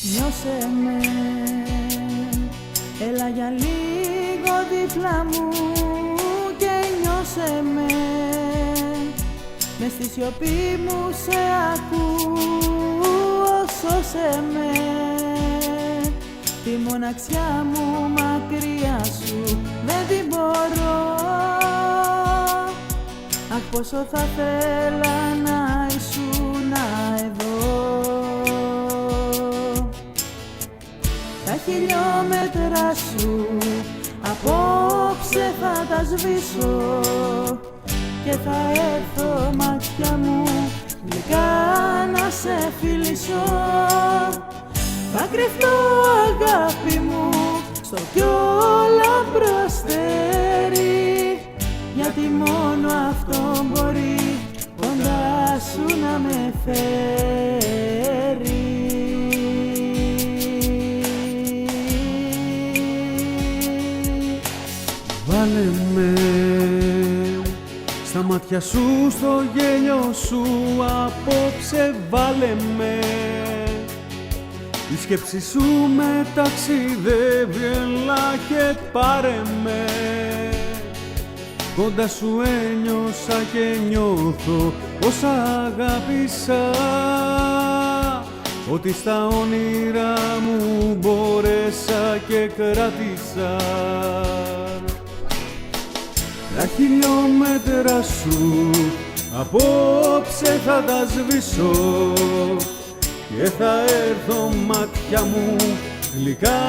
Νιώσε με, έλα για λίγο δίπλα μου και νιώσε με. Μες στη σιωπή μου σε ακούω, σώσε με. Τη μοναξιά μου μακριά σου δεν την μπορώ. Αχ, πόσο θα θέλα να ήσουν εδώ. Τα χιλιόμετρα σου απόψε θα τα σβήσω και θα έρθω μάτια μου γλυκά να σε φιλήσω. Θα κρυφτώ αγάπη μου στο πιο λαμπρό αστέρι, γιατί μόνο αυτό μπορεί κοντά σου να με φέρει. Βάλε με στα μάτια σου, στο γέλιο σου απόψε βάλε με. Η σκέψη σου με ταξιδεύει, έλα και πάρε με. Κοντά σου ένιωσα και νιώθω όσα αγάπησα, ότι στα όνειρά μου μπόρεσα και κράτησα. Τα χιλιόμετρα σου απόψε θα τα σβήσω και θα έρθω μάτια μου γλυκά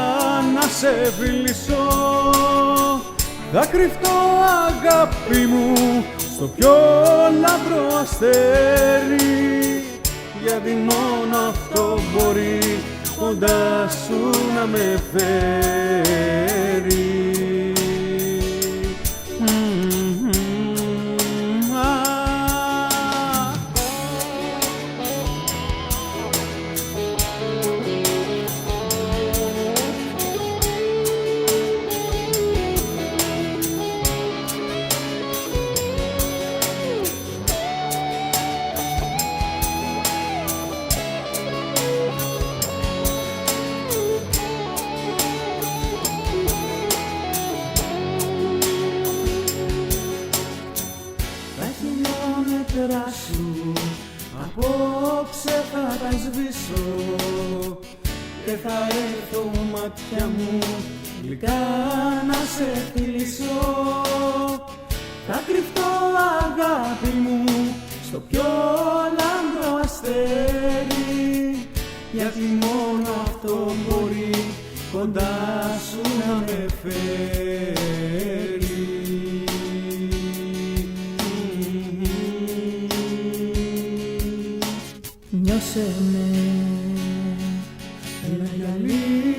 να σε φιλήσω. Θα κρυφτώ αγάπη μου στο πιο λαμπρό αστέρι, γιατί μόνο αυτό μπορεί κοντά σου να με φέρει. Σου απόψε θα τα σβήσω και θα έρθω μάτια μου γλυκά να σε φιλήσω. Θα κρυφτώ αγάπη μου στο πιο λαμπρό αστέρι, γιατί μόνο αυτό μπορεί κοντά σου να με φέρει. Νιώσε με, έλα για λίγο